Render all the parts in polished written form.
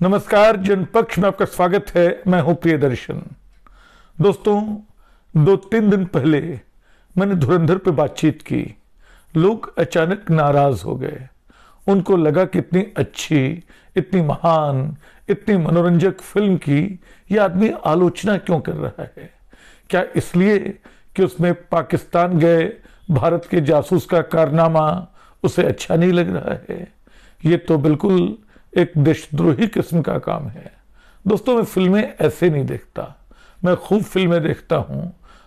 नमस्कार, जनपक्ष में आपका स्वागत है। मैं हूं प्रियदर्शन। दोस्तों, 2-3 दिन पहले मैंने धुरंधर पे बातचीत की। लोग अचानक नाराज हो गए। उनको लगा कि इतनी अच्छी, इतनी महान, इतनी मनोरंजक फिल्म की ये आदमी आलोचना क्यों कर रहा है? क्या इसलिए कि उसमें पाकिस्तान गए भारत के जासूस का कारनामा उसे अच्छा नहीं लग रहा है? ये तो बिल्कुल एक देशद्रोही किस्म का काम है। दोस्तों, मैं फिल्में ऐसे नहीं देखता। मैं खूब फिल्में देखता हूं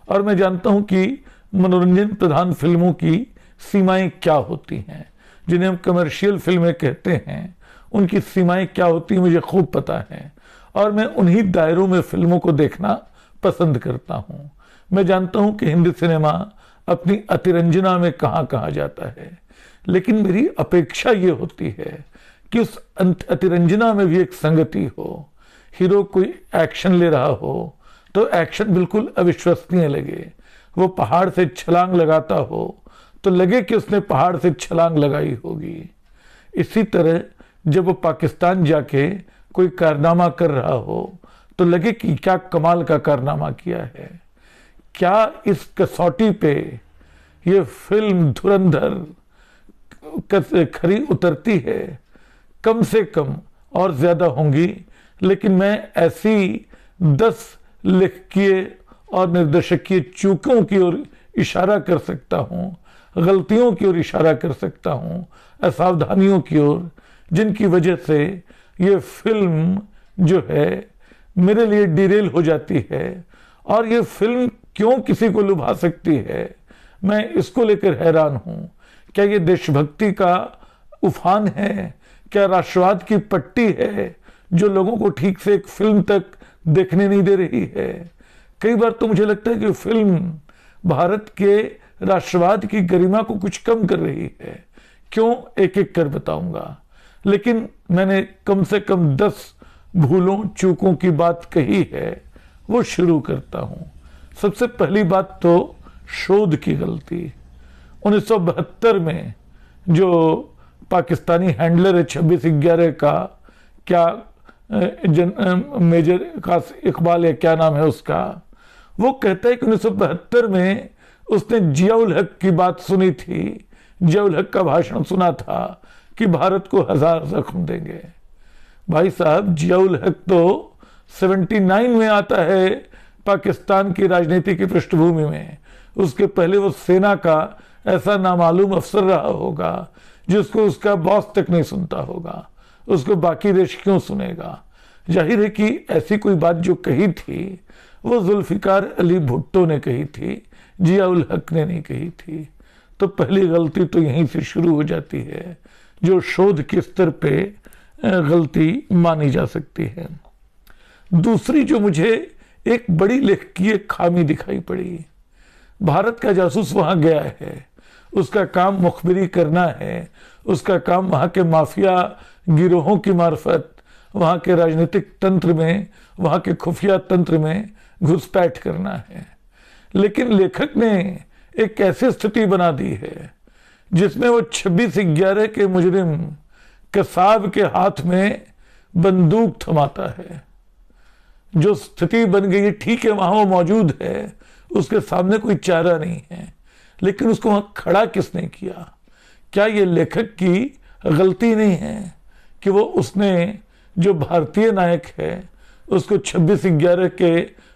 और मैं जानता हूं कि मनोरंजन प्रधान फिल्मों की सीमाएं क्या होती हैं। जिन्हें हम कमर्शियल फिल्में कहते हैं, उनकी सीमाएं क्या होती हैं मुझे खूब पता है और मैं उन्हीं दायरों में फिल्मों को देखना पसंद करता हूं। मैं जानता हूं कि हिंदी सिनेमा अपनी अतिरंजना में कहां कहां जाता है, लेकिन मेरी अपेक्षा ये होती है कि उस अतिरंजना में भी एक संगति हो। हीरो कोई एक्शन ले रहा हो तो एक्शन बिल्कुल अविश्वसनीय लगे। वो पहाड़ से छलांग लगाता हो तो लगे कि उसने पहाड़ से छलांग लगाई होगी। इसी तरह जब वो पाकिस्तान जाके कोई कारनामा कर रहा हो तो लगे कि क्या कमाल का कारनामा किया है। क्या इस कसौटी पे ये फिल्म धुरंधर खरी उतरती है? कम से कम और ज्यादा होंगी, लेकिन मैं ऐसी 10 लेखकीय और निर्देशकीय चूकों की ओर इशारा कर सकता हूं, गलतियों की ओर इशारा कर सकता हूं, असावधानियों की ओर, जिनकी वजह से ये फिल्म जो है मेरे लिए डिरेल हो जाती है। और ये फिल्म क्यों किसी को लुभा सकती है, मैं इसको लेकर हैरान हूं। क्या ये देशभक्ति का उफान है? क्या राष्ट्रवाद की पट्टी है जो लोगों को ठीक से एक फिल्म तक देखने नहीं दे रही है? कई बार तो मुझे लगता है कि फिल्म भारत के राष्ट्रवाद की गरिमा को कुछ कम कर रही है। क्यों, एक एक कर बताऊंगा, लेकिन मैंने कम से कम 10 भूलों चूकों की बात कही है, वो शुरू करता हूं। सबसे पहली बात तो शोध की गलती। 1972 में जो पाकिस्तानी हैंडलर है 26/11 का, क्या मेजर खास इकबाल या क्या नाम है उसका, वो कहता है कि 1972 में उसने जियाउल हक की बात सुनी थी। जियाउल हक का भाषण सुना था कि भारत को 1000 जख्म देंगे। भाई साहब, जियाउल हक तो 79 में आता है पाकिस्तान की राजनीति की पृष्ठभूमि में। उसके पहले वो सेना का ऐसा नामालूम अफसर रहा होगा जिसको उसका बॉस तक नहीं सुनता होगा, उसको बाकी देश क्यों सुनेगा? जाहिर है कि ऐसी कोई बात जो कही थी वो जुल्फिकार अली भुट्टो ने कही थी, जियाउल हक ने नहीं कही थी। तो पहली गलती तो यहीं से शुरू हो जाती है, जो शोध के स्तर पे गलती मानी जा सकती है। दूसरी जो मुझे एक बड़ी लेखकीय खामी दिखाई पड़ी, भारत का जासूस वहां गया है, उसका काम मुखबिरी करना है, उसका काम वहां के माफिया गिरोहों की मार्फत वहां के राजनीतिक तंत्र में, वहां के खुफिया तंत्र में घुसपैठ करना है। लेकिन लेखक ने एक ऐसी स्थिति बना दी है जिसमें वो 26/11 के मुजरिम कसाब के हाथ में बंदूक थमाता है। जो स्थिति बन गई, ठीक है वहां वो मौजूद है, उसके सामने कोई चारा नहीं है, लेकिन उसको वहां खड़ा किसने किया? क्या ये लेखक की गलती नहीं है कि वो उसने जो भारतीय नायक है उसको 26/11 के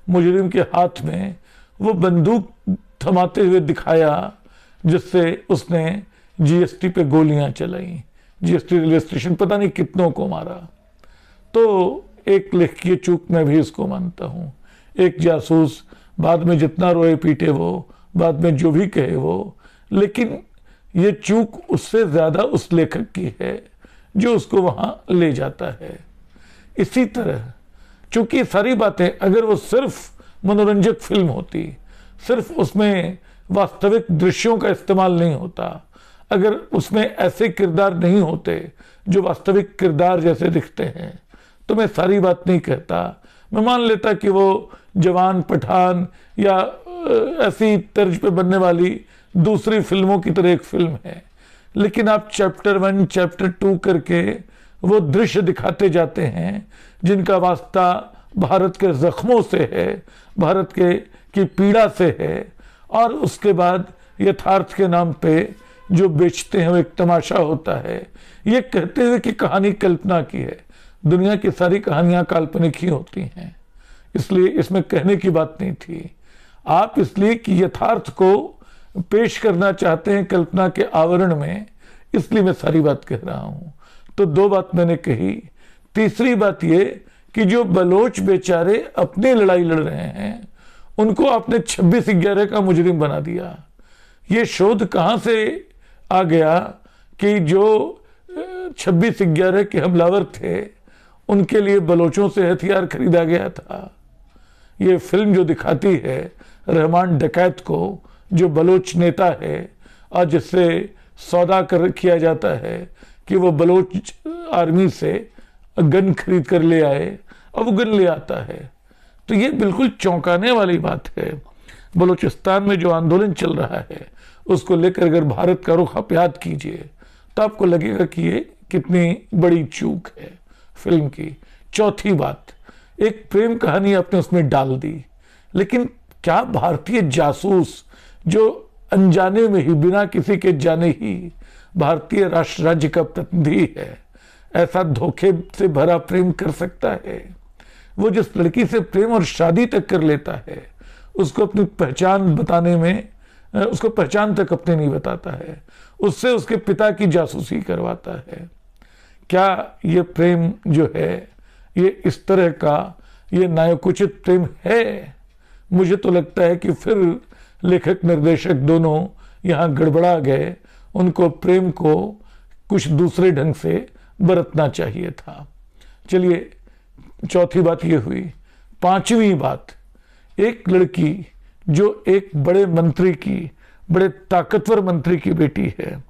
मुजरिम के हाथ में वो बंदूक थमाते हुए दिखाया, जिससे उसने जीएसटी पे गोलियां चलाई, जीएसटी रेलवे स्टेशन पता नहीं कितनों को मारा। तो एक लेखकीय चूक मैं भी इसको मानता हूं। एक जासूस बाद में जितना रोए पीटे वो, बाद में जो भी कहे वो, लेकिन ये चूक उससे ज्यादा उस लेखक की है जो उसको वहां ले जाता है। इसी तरह चूंकि सारी बातें, अगर वो सिर्फ मनोरंजक फिल्म होती, सिर्फ उसमें वास्तविक दृश्यों का इस्तेमाल नहीं होता, अगर उसमें ऐसे किरदार नहीं होते जो वास्तविक किरदार जैसे दिखते हैं, तो मैं सारी बात नहीं कहता। मैं मान लेता कि वो जवान, पठान या ऐसी तर्ज पे बनने वाली दूसरी फिल्मों की तरह एक फिल्म है, लेकिन आप चैप्टर 1 चैप्टर 2 करके वो दृश्य दिखाते जाते हैं जिनका वास्ता भारत के जख्मों से है, भारत की पीड़ा से है, और उसके बाद यथार्थ के नाम पे जो बेचते हैं वो एक तमाशा होता है, ये कहते हुए कि कहानी कल्पना की है। दुनिया की सारी कहानियां काल्पनिक ही होती हैं, इसलिए इसमें कहने की बात नहीं थी। आप इसलिए कि यथार्थ को पेश करना चाहते हैं कल्पना के आवरण में, इसलिए मैं सारी बात कह रहा हूं। तो दो बात मैंने कही। तीसरी बात ये कि जो बलोच बेचारे अपनी लड़ाई लड़ रहे हैं उनको आपने 26/11 का मुजरिम बना दिया। ये शोध कहां से आ गया कि जो 26/11 के हमलावर थे उनके लिए बलोचों से हथियार खरीदा गया था। ये फिल्म जो दिखाती है रहमान डकैत को, जो बलोच नेता है और जिससे सौदा किया जाता है कि वो बलोच आर्मी से गन खरीद कर ले आए, और वो गन ले आता है। तो ये बिल्कुल चौंकाने वाली बात है। बलूचिस्तान में जो आंदोलन चल रहा है उसको लेकर अगर भारत का रुख आप याद कीजिए तो आपको लगेगा कि ये कितनी बड़ी चूक है फिल्म की। चौथी बात, एक प्रेम कहानी आपने उसमें डाल दी, लेकिन क्या भारतीय जासूस जो अनजाने में ही, बिना किसी के जाने ही भारतीय राष्ट्र राज्य का प्रतिनिधि है, ऐसा धोखे से भरा प्रेम कर सकता है? वो जिस लड़की से प्रेम और शादी तक कर लेता है उसको अपनी पहचान बताने में, उसको पहचान तक अपने नहीं बताता है, उससे उसके पिता की जासूसी करवाता है। क्या ये प्रेम जो है ये इस तरह का ये न्यायोचित प्रेम है? मुझे तो लगता है कि फिर लेखक निर्देशक दोनों यहाँ गड़बड़ा गए, उनको प्रेम को कुछ दूसरे ढंग से बरतना चाहिए था। चलिए, चौथी बात ये हुई। पांचवी बात, एक लड़की जो एक बड़े मंत्री की, बड़े ताकतवर मंत्री की बेटी है,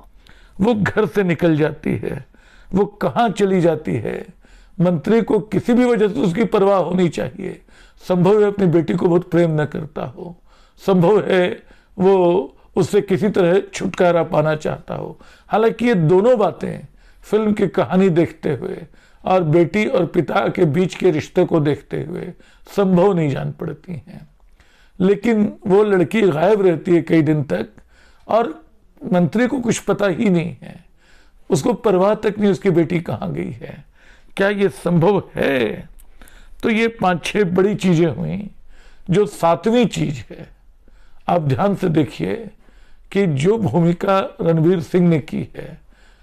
वो घर से निकल जाती है। वो कहाँ चली जाती है? मंत्री को किसी भी वजह से उसकी परवाह होनी चाहिए। संभव है अपनी बेटी को बहुत प्रेम न करता हो, संभव है वो उससे किसी तरह छुटकारा पाना चाहता हो। हालांकि ये दोनों बातें फिल्म की कहानी देखते हुए और बेटी और पिता के बीच के रिश्ते को देखते हुए संभव नहीं जान पड़ती हैं। लेकिन वो लड़की गायब रहती है कई दिन तक और मंत्री को कुछ पता ही नहीं है, उसको परवाह तक नहीं उसकी बेटी कहाँ गई है। क्या ये संभव है? तो ये 5-6 बड़ी चीजें हुई। जो 7वीं चीज है, आप ध्यान से देखिए कि जो भूमिका रणवीर सिंह ने की है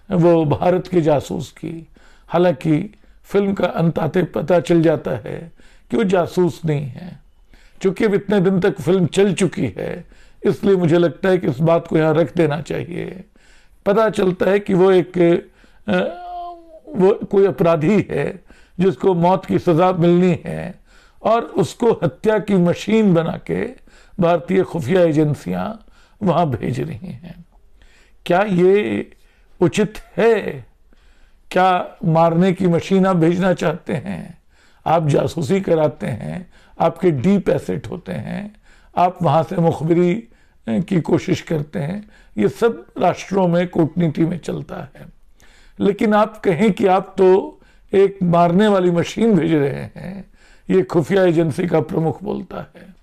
वो भारत के जासूस की। हालांकि फिल्म का अंत आते पता चल जाता है कि वो जासूस नहीं है। चूंकि अब इतने दिन तक फिल्म चल चुकी है इसलिए मुझे लगता है कि इस बात को यहाँ रख देना चाहिए। पता चलता है कि वो कोई अपराधी है जिसको मौत की सजा मिलनी है और उसको हत्या की मशीन बना के भारतीय खुफिया एजेंसियां वहां भेज रही हैं। क्या ये उचित है? क्या मारने की मशीन आप भेजना चाहते हैं? आप जासूसी कराते हैं, आपके डीप एसेट होते हैं, आप वहां से मुखबिरी की कोशिश करते हैं। ये सब राष्ट्रों में कूटनीति में चलता है। लेकिन आप कहें कि आप तो एक मारने वाली मशीन भेज रहे हैं, ये खुफिया एजेंसी का प्रमुख बोलता है,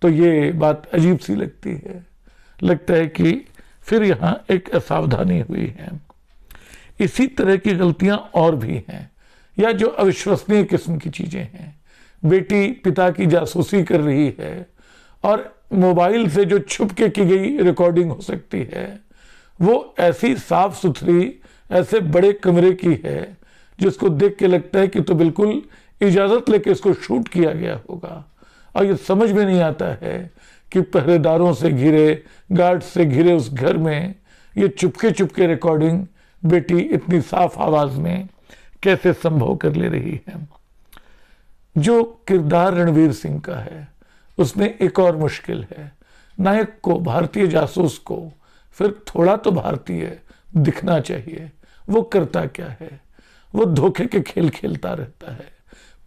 तो ये बात अजीब सी लगती है। लगता है कि फिर यहाँ एक असावधानी हुई है। इसी तरह की गलतियां और भी हैं, या जो अविश्वसनीय किस्म की चीजें हैं। बेटी पिता की जासूसी कर रही है और मोबाइल से जो छुप के की गई रिकॉर्डिंग हो सकती है वो ऐसी साफ सुथरी, ऐसे बड़े कमरे की है जिसको देख के लगता है कि तो बिल्कुल इजाजत लेके इसको शूट किया गया होगा। और ये समझ में नहीं आता है कि पहरेदारों से घिरे, गार्ड से घिरे उस घर में ये चुपके रिकॉर्डिंग बेटी इतनी साफ आवाज में कैसे संभव कर ले रही है। जो किरदार रणवीर सिंह का है उसमें एक और मुश्किल है। नायक को, भारतीय जासूस को फिर थोड़ा तो भारतीय दिखना चाहिए। वो करता क्या है? वो धोखे के खेल खेलता रहता है।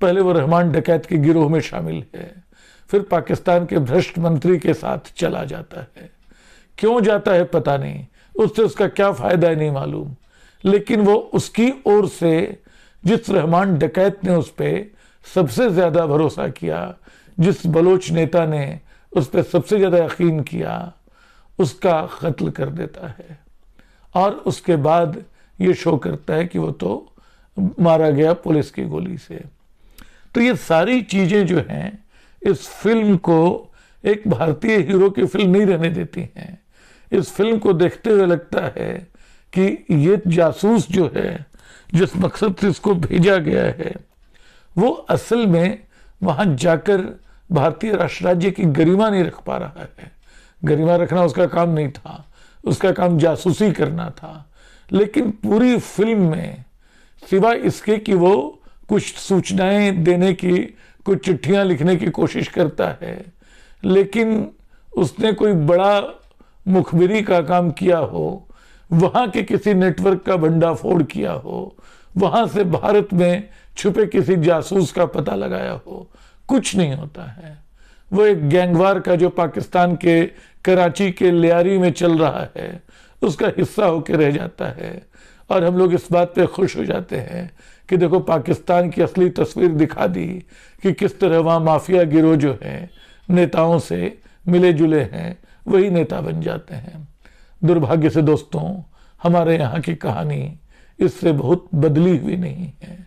पहले वो रहमान डकैत के गिरोह में शामिल है, फिर पाकिस्तान के भ्रष्ट मंत्री के साथ चला जाता है। क्यों जाता है पता नहीं, उससे उसका क्या फायदा है नहीं मालूम, लेकिन वो उसकी ओर से जिस रहमान डकैत ने उस पर सबसे ज्यादा भरोसा किया, जिस बलोच नेता ने उस पर सबसे ज्यादा यकीन किया, उसका कत्ल कर देता है और उसके बाद ये शो करता है कि वो तो मारा गया पुलिस की गोली से। तो ये सारी चीजें जो हैं इस फिल्म को एक भारतीय हीरो की फिल्म नहीं रहने देती हैं। इस फिल्म को देखते हुए लगता है कि ये जासूस जो है, जिस मकसद से इसको भेजा गया है, वो असल में वहां जाकर भारतीय राष्ट्र राज्य की गरिमा नहीं रख पा रहा है। गरिमा रखना उसका काम नहीं था, उसका काम जासूसी करना था। लेकिन पूरी फिल्म में सिवाय इसके कि वो कुछ सूचनाएं देने की, कुछ चिट्ठियां लिखने की कोशिश करता है, लेकिन उसने कोई बड़ा मुखबिरी का काम किया हो, वहां के किसी नेटवर्क का भंडाफोड़ किया हो, वहां से भारत में छुपे किसी जासूस का पता लगाया हो, कुछ नहीं होता है। वो एक गैंगवार का जो पाकिस्तान के कराची के लियारी में चल रहा है, उसका हिस्सा होकर रह जाता है। और हम लोग इस बात पे खुश हो जाते हैं कि देखो पाकिस्तान की असली तस्वीर दिखा दी कि किस तरह वहाँ माफिया गिरोह जो है नेताओं से मिले जुले हैं, वही नेता बन जाते हैं। दुर्भाग्य से दोस्तों, हमारे यहाँ की कहानी इससे बहुत बदली हुई नहीं है।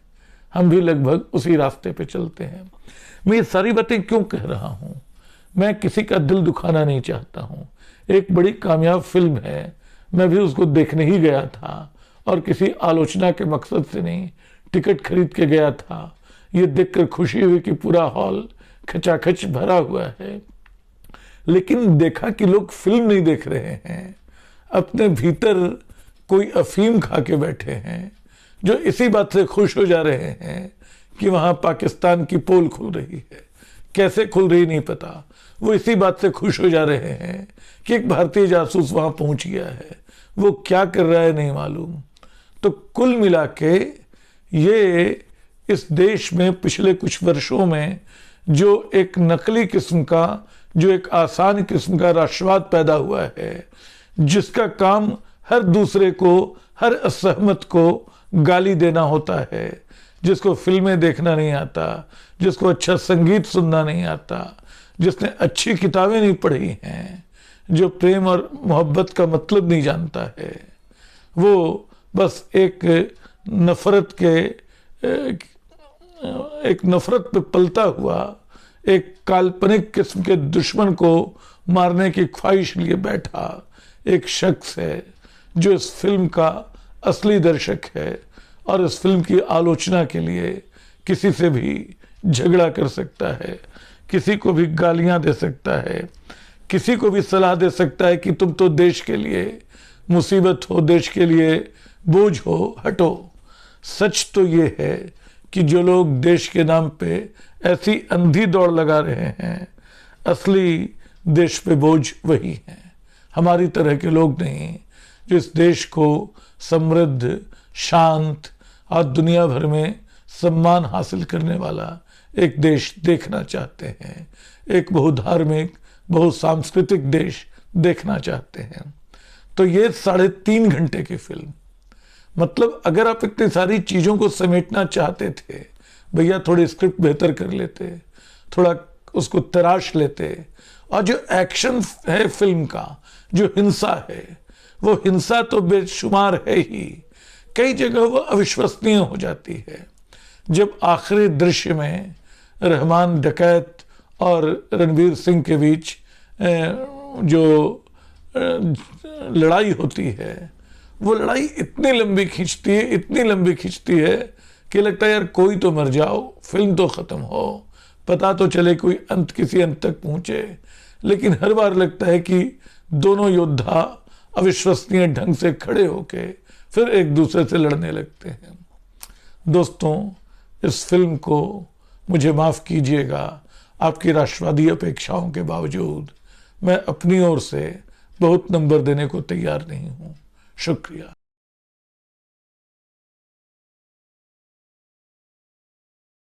हम भी लगभग उसी रास्ते पे चलते हैं। मैं ये सारी बातें क्यों कह रहा हूँ? मैं किसी का दिल दुखाना नहीं चाहता हूँ। एक बड़ी कामयाब फिल्म है, मैं भी उसको देखने ही गया था और किसी आलोचना के मकसद से नहीं, टिकट खरीद के गया था। ये देखकर खुशी हुई कि पूरा हॉल खचाखच भरा हुआ है। लेकिन देखा कि लोग फिल्म नहीं देख रहे हैं, अपने भीतर कोई अफीम खा के बैठे हैं, जो इसी बात से खुश हो जा रहे हैं कि वहां पाकिस्तान की पोल खुल रही है। कैसे खुल रही नहीं पता, वो इसी बात से खुश हो जा रहे हैं कि एक भारतीय जासूस वहां पहुंच गया है, वो क्या कर रहा है नहीं मालूम। तो कुल मिला के ये इस देश में पिछले कुछ वर्षों में जो एक नकली किस्म का, जो एक आसान किस्म का राष्ट्रवाद पैदा हुआ है, जिसका काम हर दूसरे को, हर असहमत को गाली देना होता है, जिसको फिल्में देखना नहीं आता, जिसको अच्छा संगीत सुनना नहीं आता, जिसने अच्छी किताबें नहीं पढ़ी हैं, जो प्रेम और मोहब्बत का मतलब नहीं जानता है, वो बस एक नफरत पे पलता हुआ एक काल्पनिक किस्म के दुश्मन को मारने की ख्वाहिश लिए बैठा एक शख्स है, जो इस फिल्म का असली दर्शक है और इस फिल्म की आलोचना के लिए किसी से भी झगड़ा कर सकता है, किसी को भी गालियां दे सकता है, किसी को भी सलाह दे सकता है कि तुम तो देश के लिए मुसीबत हो, देश के लिए बोझ हो, हटो। सच तो ये है कि जो लोग देश के नाम पे ऐसी अंधी दौड़ लगा रहे हैं, असली देश पे बोझ वही हैं, हमारी तरह के लोग नहीं, जो इस देश को समृद्ध, शांत और दुनिया भर में सम्मान हासिल करने वाला एक देश देखना चाहते हैं, एक बहुधार्मिक, बहुसांस्कृतिक देश देखना चाहते हैं। तो ये 3.5 घंटे की फिल्म, मतलब अगर आप इतनी सारी चीजों को समेटना चाहते थे, भैया थोड़ी स्क्रिप्ट बेहतर कर लेते, थोड़ा उसको तराश लेते, और जो एक्शन है फिल्म का, जो हिंसा है, वो हिंसा तो बेशुमार है ही, कई जगह वो अविश्वसनीय हो जाती है। जब आखिरी दृश्य में रहमान डकैत और रणवीर सिंह के बीच जो लड़ाई होती है, वो लड़ाई इतनी लंबी खींचती है, इतनी लंबी खींचती है कि लगता है यार कोई तो मर जाओ, फिल्म तो खत्म हो, पता तो चले कोई अंत, किसी अंत तक पहुंचे। लेकिन हर बार लगता है कि दोनों योद्धा अविश्वसनीय ढंग से खड़े होके फिर एक दूसरे से लड़ने लगते हैं। दोस्तों, इस फिल्म को मुझे माफ कीजिएगा, आपकी राष्ट्रवादी अपेक्षाओं के बावजूद मैं अपनी ओर से बहुत नंबर देने को तैयार नहीं हूं। शुक्रिया।